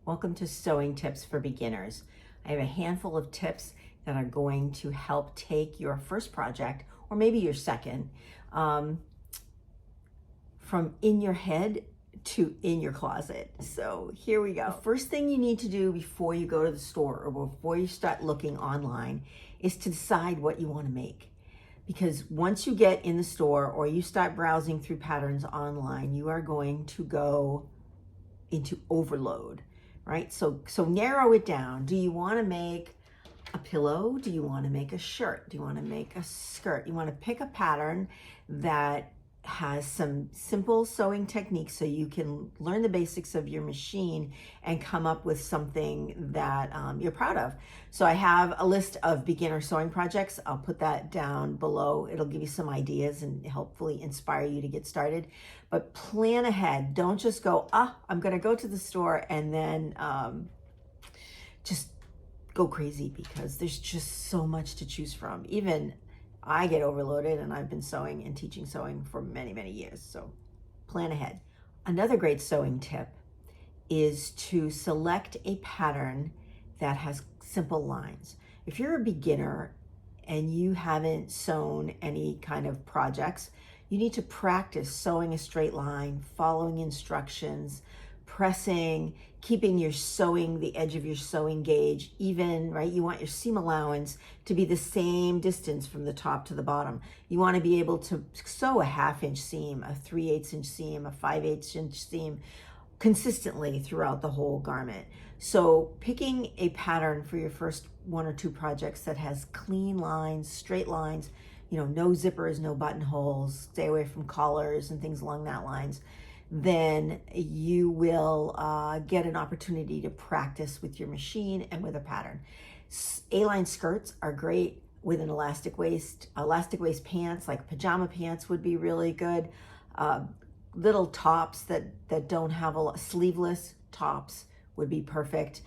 Welcome to Sewing Tips for Beginners. I have a handful of tips that are going to help take your first project, or maybe your second, from in your head to in your closet. So here we go. The first thing you need to do before you go to the store or before you start looking online is to decide what you want to make. Because once you get in the store or you start browsing through patterns online, you are going to go into overload, right? So narrow it down. Do you want to make a pillow? Do you want to make a shirt? Do you want to make a skirt? You want to pick a pattern that has some simple sewing techniques so you can learn the basics of your machine and come up with something that you're proud of. So I have a list of beginner sewing projects. I'll put that down below. It'll give you some ideas and hopefully inspire you to get started. But plan ahead. Don't just go, I'm going to go to the store and then just go crazy, because there's just so much to choose from. Even I get overloaded, and I've been sewing and teaching sewing for many, many years. So plan ahead. Another great sewing tip is to select a pattern that has simple lines. If you're a beginner and you haven't sewn any kind of projects, you need to practice sewing a straight line, following instructions, pressing, keeping the edge of your sewing gauge even, right? You want your seam allowance to be the same distance from the top to the bottom. You want to be able to sew a 1/2 inch seam, a 3/8 inch seam, a 5/8 inch seam consistently throughout the whole garment. So picking a pattern for your first 1 or 2 projects that has clean lines, straight lines, no zippers, no buttonholes, stay away from collars and things along that lines, then you will get an opportunity to practice with your machine and with a pattern. A-line skirts are great with an elastic waist. Elastic waist pants, like pajama pants, would be really good. Little tops that don't have sleeveless tops would be perfect.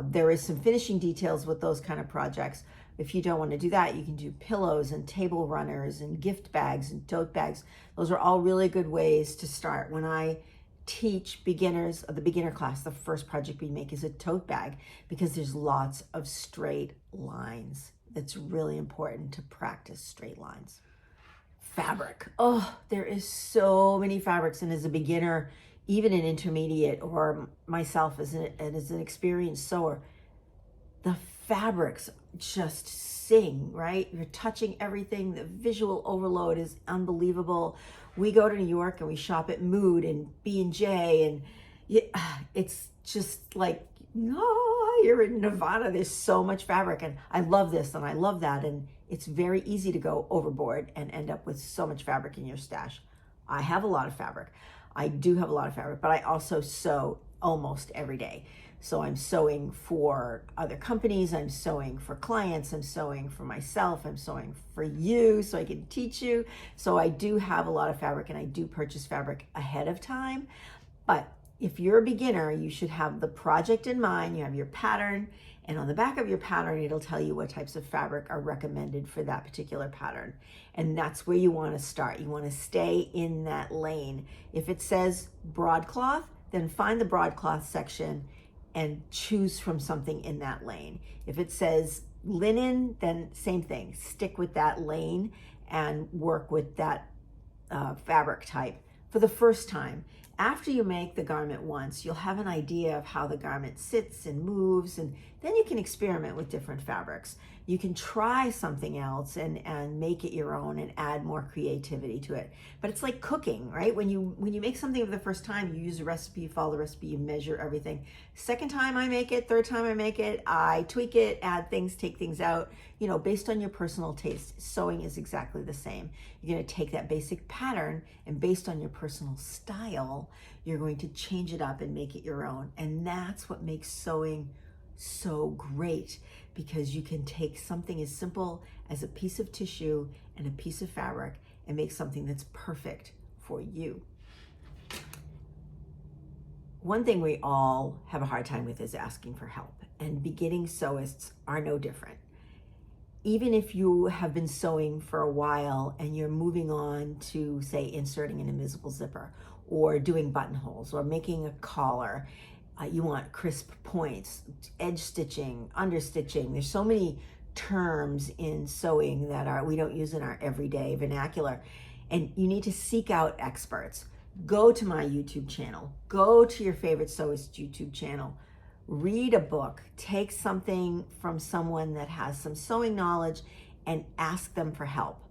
There is some finishing details with those kind of projects. If you don't want to do that, you can do pillows and table runners and gift bags and tote bags. Those are all really good ways to start. When I teach beginners, the beginner class, the first project we make is a tote bag, because there's lots of straight lines. It's really important to practice straight lines. Fabric. Oh, there is so many fabrics. And as a beginner, even an intermediate, or myself as an experienced sewer, the fabrics just sing, right? You're touching everything. The visual overload is unbelievable. We go to New York and we shop at Mood and B&J, and it's just like, you're in Nirvana. There's so much fabric, and I love this and I love that, and it's very easy to go overboard and end up with so much fabric in your stash. I have a lot of fabric. I do have a lot of fabric, but I also sew almost every day. So I'm sewing for other companies, I'm sewing for clients, I'm sewing for myself, I'm sewing for you so I can teach you. So I do have a lot of fabric, and I do purchase fabric ahead of time. But if you're a beginner, you should have the project in mind. You have your pattern, and on the back of your pattern, it'll tell you what types of fabric are recommended for that particular pattern. And that's where you want to start. You want to stay in that lane. If it says broadcloth, then find the broadcloth section and choose from something in that lane. If it says linen, then same thing. Stick with that lane and work with that fabric type for the first time. After you make the garment once, you'll have an idea of how the garment sits and moves, and then you can experiment with different fabrics. You can try something else and make it your own and add more creativity to it. But it's like cooking, right? When you make something for the first time, you use a recipe, you follow the recipe, you measure everything. Second time I make it, third time I make it, I tweak it, add things, take things out, based on your personal taste. Sewing is exactly the same. You're going to take that basic pattern, and based on your personal style, you're going to change it up and make it your own. And that's what makes sewing so great, because you can take something as simple as a piece of tissue and a piece of fabric and make something that's perfect for you. One thing we all have a hard time with is asking for help, and beginning sewists are no different. Even if you have been sewing for a while and you're moving on to, say, inserting an invisible zipper or doing buttonholes or making a collar, You want crisp points, edge stitching, understitching. There's so many terms in sewing that we don't use in our everyday vernacular. And you need to seek out experts. Go to my YouTube channel. Go to your favorite sewist YouTube channel. Read a book. Take something from someone that has some sewing knowledge and ask them for help.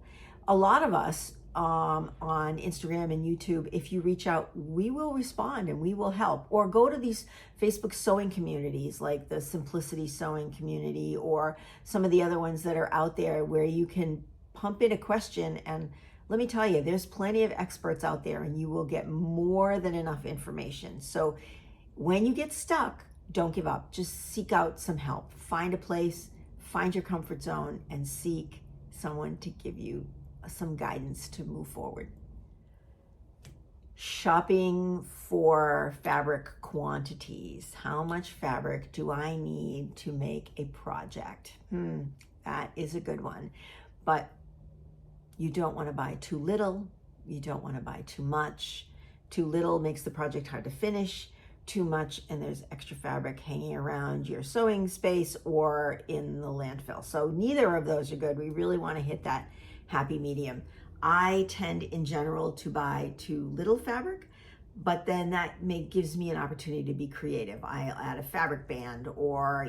A lot of us on Instagram and YouTube, if you reach out, we will respond and we will help. Or go to these Facebook sewing communities like the Simplicity Sewing community or some of the other ones that are out there where you can pump in a question, and let me tell you, there's plenty of experts out there and you will get more than enough information. So when you get stuck, don't give up. Just seek out some help. Find a place, find your comfort zone, and seek someone to give you some guidance to move forward. Shopping for fabric quantities. How much fabric do I need to make a project? That is a good one. But you don't want to buy too little. You don't want to buy too much. Too little makes the project hard to finish. Too much and there's extra fabric hanging around your sewing space or in the landfill. So neither of those are good. We really want to hit that happy medium. I tend in general to buy too little fabric, but then that gives me an opportunity to be creative. I add a fabric band or,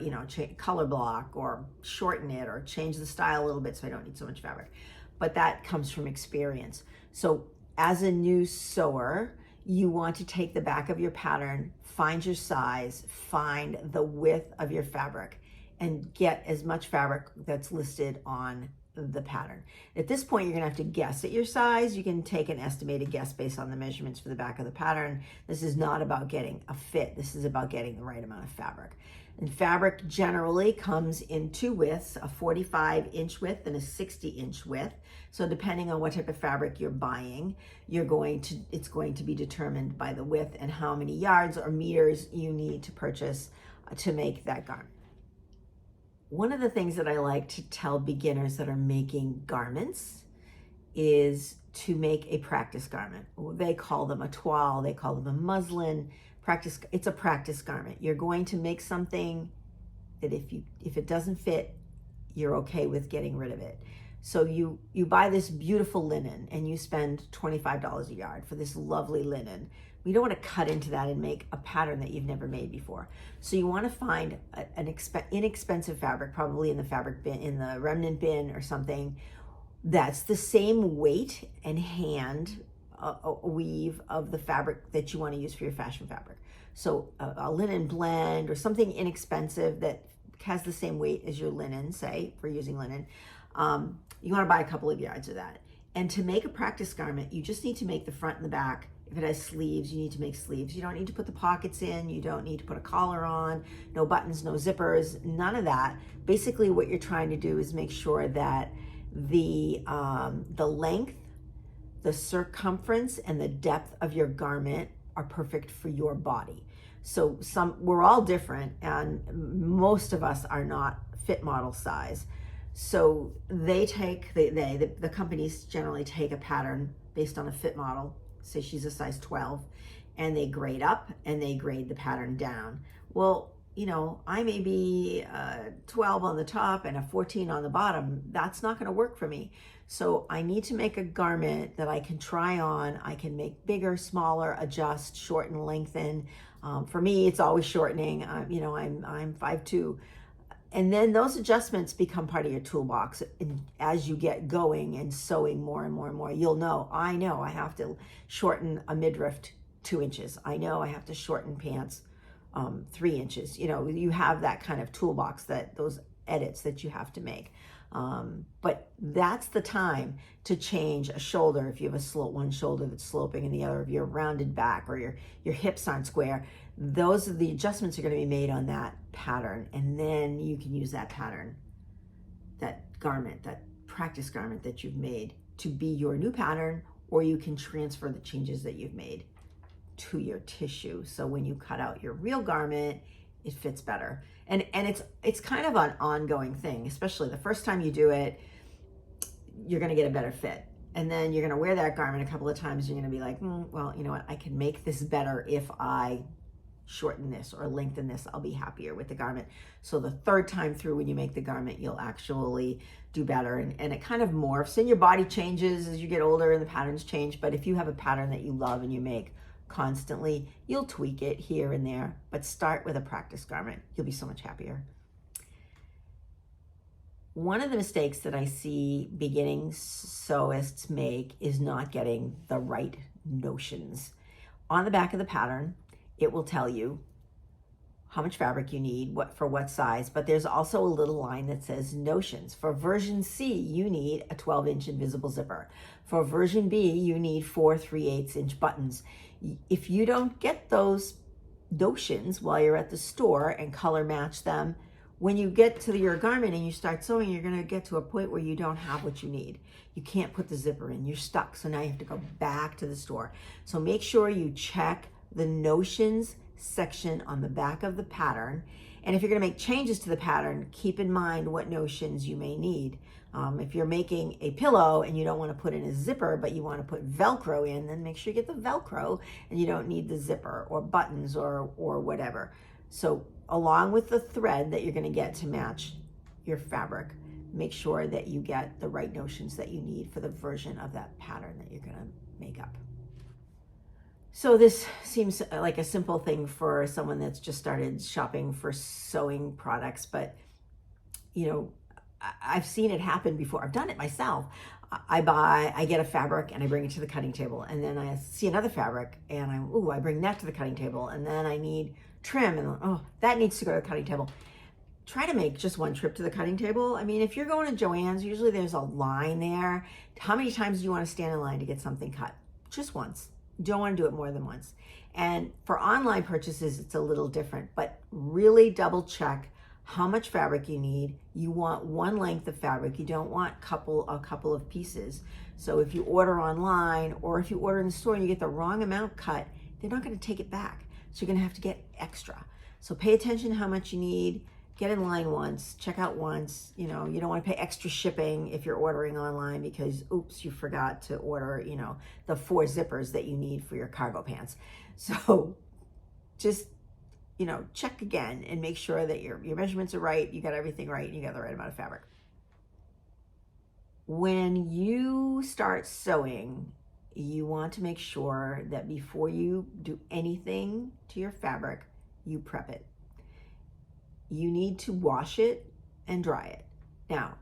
color block or shorten it or change the style a little bit so I don't need so much fabric. But that comes from experience. So as a new sewer, you want to take the back of your pattern, find your size, find the width of your fabric, and get as much fabric that's listed on the pattern. At this point, you're gonna have to guess at your size. You can take an estimated guess based on the measurements for the back of the pattern. This is not about getting a fit. This is about getting the right amount of fabric. And fabric generally comes in two widths, a 45-inch width and a 60-inch width. So depending on what type of fabric you're buying, it's going to be determined by the width and how many yards or meters you need to purchase to make that garment. One of the things that I like to tell beginners that are making garments is to make a practice garment. They call them a toile, they call them a muslin. It's a practice garment. You're going to make something that if it doesn't fit, you're okay with getting rid of it. So you buy this beautiful linen and you spend $25 a yard for this lovely linen. You don't want to cut into that and make a pattern that you've never made before. So you want to find an inexpensive fabric, probably in the fabric bin, in the remnant bin or something, that's the same weight and hand weave of the fabric that you want to use for your fashion fabric. So a linen blend or something inexpensive that has the same weight as your linen, say, for using linen. You want to buy a couple of yards of that. And to make a practice garment, you just need to make the front and the back. If it has sleeves, you need to make sleeves. You don't need to put the pockets in. You don't need to put a collar on. No buttons, no zippers, none of that. Basically, what you're trying to do is make sure that the length, the circumference, and the depth of your garment are perfect for your body. So we're all different, and most of us are not fit model size. So the companies generally take a pattern based on a fit model. Say she's a size 12, and they grade up and they grade the pattern down. Well, I may be a 12 on the top and a 14 on the bottom. That's not going to work for me. So I need to make a garment that I can try on. I can make bigger, smaller, adjust, shorten, lengthen. For me, it's always shortening. I'm 5'2". And then those adjustments become part of your toolbox. And as you get going and sewing more and more and more, I know I have to shorten a midriff 2 inches. I know I have to shorten pants 3 inches. You have that kind of toolbox, those edits that you have to make. But that's the time to change a shoulder. If you have one shoulder that's sloping and the other of your rounded back, or your hips aren't square, those are the adjustments are going to be made on that pattern. And then you can use that pattern, that garment, that practice garment that you've made to be your new pattern, or you can transfer the changes that you've made to your tissue. So when you cut out your real garment, it fits better. And it's kind of an ongoing thing, especially the first time you do it, you're going to get a better fit. And then you're going to wear that garment a couple of times. You're going to be like, well, you know what? I can make this better if I shorten this or lengthen this, I'll be happier with the garment. So the third time through when you make the garment, you'll actually do better. And it kind of morphs, and your body changes as you get older and the patterns change. But if you have a pattern that you love and you make constantly, you'll tweak it here and there, but start with a practice garment. You'll be so much happier. One of the mistakes that I see beginning sewists make is not getting the right notions. On the back of the pattern, it will tell you how much fabric you need, for what size, but there's also a little line that says notions. For version C, you need a 12-inch invisible zipper. For version B, you need 4 3/8-inch buttons. If you don't get those notions while you're at the store and color match them, when you get to your garment and you start sewing, you're going to get to a point where you don't have what you need. You can't put the zipper in. You're stuck. So now you have to go back to the store. So make sure you check the notions section on the back of the pattern. And if you're going to make changes to the pattern, keep in mind what notions you may need. If you're making a pillow and you don't want to put in a zipper, but you want to put Velcro in, then make sure you get the Velcro and you don't need the zipper or buttons or whatever. So along with the thread that you're going to get to match your fabric, make sure that you get the right notions that you need for the version of that pattern that you're going to make up. So this seems like a simple thing for someone that's just started shopping for sewing products, but you know, I've seen it happen before. I've done it myself. I get a fabric and I bring it to the cutting table, and then I see another fabric and I bring that to the cutting table, and then I need trim, and that needs to go to the cutting table. Try to make just one trip to the cutting table. I mean, if you're going to Joann's, usually there's a line there. How many times do you want to stand in line to get something cut? Just once. You don't want to do it more than once. And for online purchases, it's a little different, but really double check how much fabric you need. You want one length of fabric. You don't want a couple of pieces. So if you order online or if you order in the store and you get the wrong amount cut, they're not going to take it back. So you're going to have to get extra. So pay attention to how much you need. Get in line once, check out once. You know, you don't want to pay extra shipping if you're ordering online because, oops, you forgot to order, the 4 zippers that you need for your cargo pants. So just, check again and make sure that your measurements are right, you got everything right, and you got the right amount of fabric. When you start sewing, you want to make sure that before you do anything to your fabric, you prep it. You need to wash it and dry it. Now,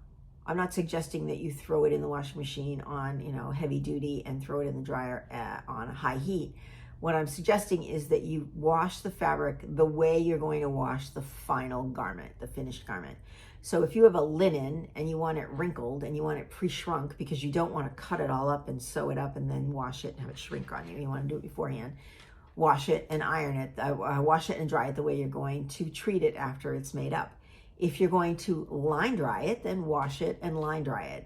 I'm not suggesting that you throw it in the washing machine on, heavy duty and throw it in the dryer on high heat. What I'm suggesting is that you wash the fabric the way you're going to wash the final garment, the finished garment. So if you have a linen and you want it wrinkled and you want it pre-shrunk because you don't want to cut it all up and sew it up and then wash it and have it shrink on you, you want to do it beforehand. Wash it and iron it, wash it and dry it the way you're going to treat it after it's made up. If you're going to line dry it, then wash it and line dry it.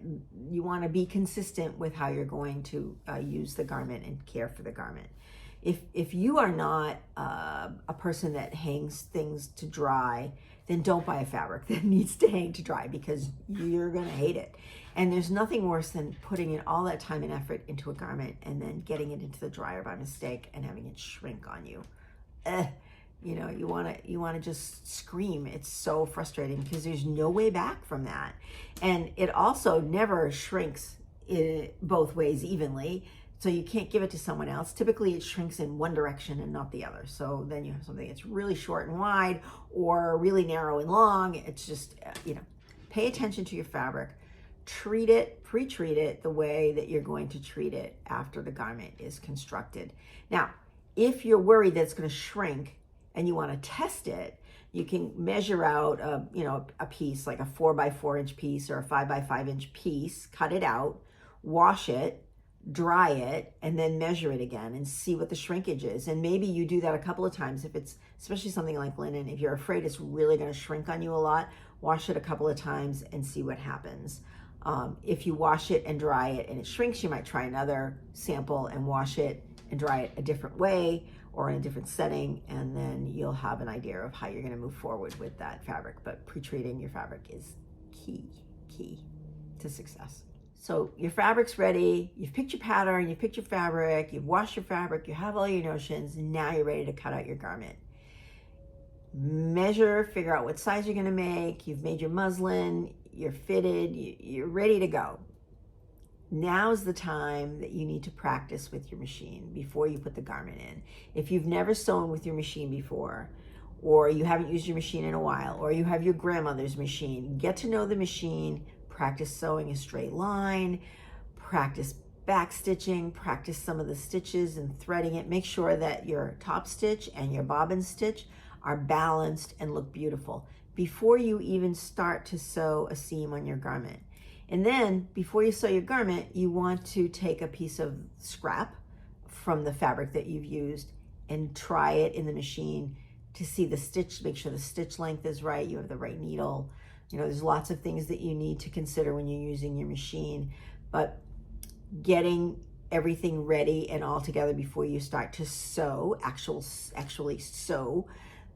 You want to be consistent with how you're going to use the garment and care for the garment. If you are not a person that hangs things to dry, then don't buy a fabric that needs to hang to dry because you're going to hate it. And there's nothing worse than putting in all that time and effort into a garment and then getting it into the dryer by mistake and having it shrink on you. You want to just scream. It's so frustrating because there's no way back from that. And it also never shrinks both ways evenly. So you can't give it to someone else. Typically it shrinks in one direction and not the other. So then you have something that's really short and wide or really narrow and long. It's just, pay attention to your fabric. Treat it, pre-treat it the way that you're going to treat it after the garment is constructed. Now, if you're worried that it's going to shrink and you want to test it, you can measure out a piece, like a 4x4 inch piece or a 5x5 inch piece, cut it out, wash it, dry it, and then measure it again and see what the shrinkage is. And maybe you do that a couple of times. If it's especially something like linen, if you're afraid it's really going to shrink on you a lot, wash it a couple of times and see what happens. If you wash it and dry it and it shrinks, you might try another sample and wash it and dry it a different way or in a different setting, and then you'll have an idea of how you're going to move forward with that fabric. But pre-treating your fabric is key to success. So your fabric's ready, you've picked your pattern, you've picked your fabric, you've washed your fabric, you have all your notions, and now you're ready to cut out your garment. measure, figure out what size you're going to make. You've made your muslin, you're fitted, you're ready to go. Now's the time that you need to practice with your machine before you put the garment in. If you've never sewn with your machine before, or you haven't used your machine in a while, or you have your grandmother's machine, get to know the machine, practice sewing a straight line, practice back stitching, practice some of the stitches and threading it. Make sure that your top stitch and your bobbin stitch are balanced and look beautiful before you even start to sew a seam on your garment. And then before you sew your garment, you want to take a piece of scrap from the fabric that you've used and try it in the machine to see the stitch, make sure the stitch length is right, you have the right needle. You know, there's lots of things that you need to consider when you're using your machine, but getting everything ready and all together before you start to sew, actually sew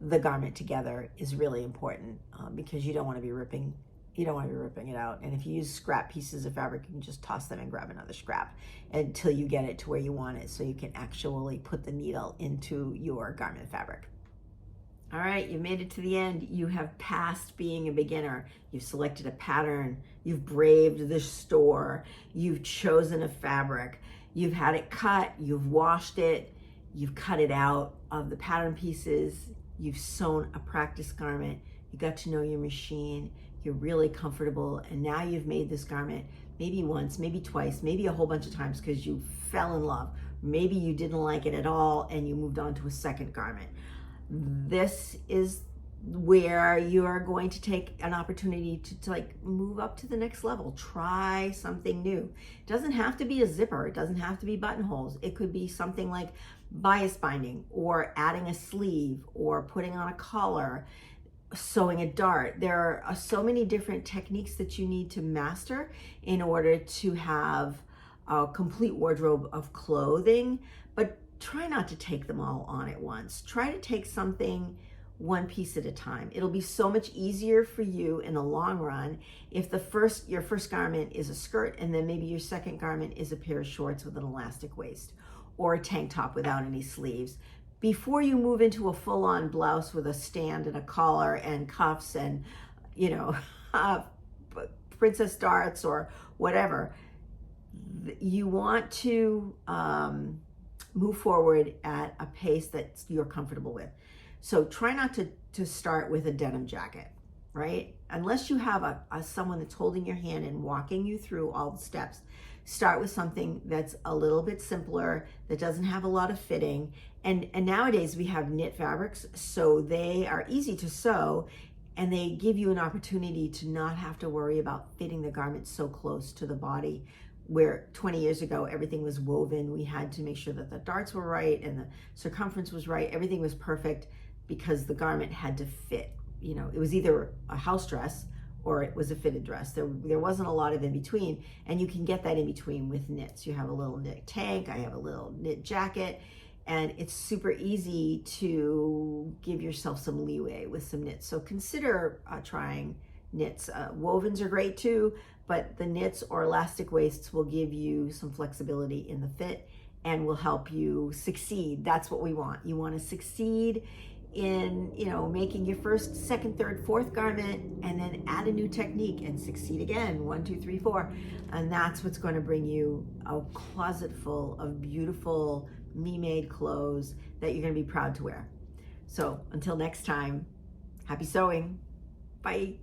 the garment together is really important, because you don't want to be ripping it out. And if you use scrap pieces of fabric, you can just toss them and grab another scrap until you get it to where you want it, so you can actually put the needle into your garment fabric. All right, you've made it to the end. You have passed being a beginner. You've selected a pattern. You've braved the store. You've chosen a fabric. You've had it cut. You've washed it. You've cut it out of the pattern pieces. You've sewn a practice garment. You got to know your machine. You're really comfortable. And now you've made this garment maybe once, maybe twice, maybe a whole bunch of times because you fell in love. Maybe you didn't like it at all and you moved on to a second garment. This is where you are going to take an opportunity to like move up to the next level. Try something new. It doesn't have to be a zipper. It doesn't have to be buttonholes. It could be something like bias binding, or adding a sleeve, or putting on a collar, sewing a dart. There are so many different techniques that you need to master in order to have a complete wardrobe of clothing, but try not to take them all on at once. Try to take something one piece at a time. It'll be so much easier for you in the long run if your first garment is a skirt, and then maybe your second garment is a pair of shorts with an elastic waist, or a tank top without any sleeves, before you move into a full-on blouse with a stand and a collar and cuffs and, you know, princess darts or whatever. You want to move forward at a pace that you're comfortable with. So try not to start with a denim jacket, right? Unless you have someone that's holding your hand and walking you through all the steps. Start with something that's a little bit simpler, that doesn't have a lot of fitting. And nowadays we have knit fabrics, so they are easy to sew, and they give you an opportunity to not have to worry about fitting the garment so close to the body. Where 20 years ago, everything was woven. We had to make sure that the darts were right and the circumference was right. Everything was perfect because the garment had to fit. You know, it was either a house dress or it was a fitted dress. There wasn't a lot of in between, and you can get that in between with knits. You have a little knit tank, I have a little knit jacket, and it's super easy to give yourself some leeway with some knits. So consider trying knits. Wovens are great too, but the knits or elastic waists will give you some flexibility in the fit and will help you succeed. That's what we want. You want to succeed in, you know, making your first, second, third, fourth garment, and then add a new technique and succeed again, 1, 2, 3, 4. And that's what's going to bring you a closet full of beautiful me-made clothes that you're going to be proud to wear. So until next time, happy sewing. Bye.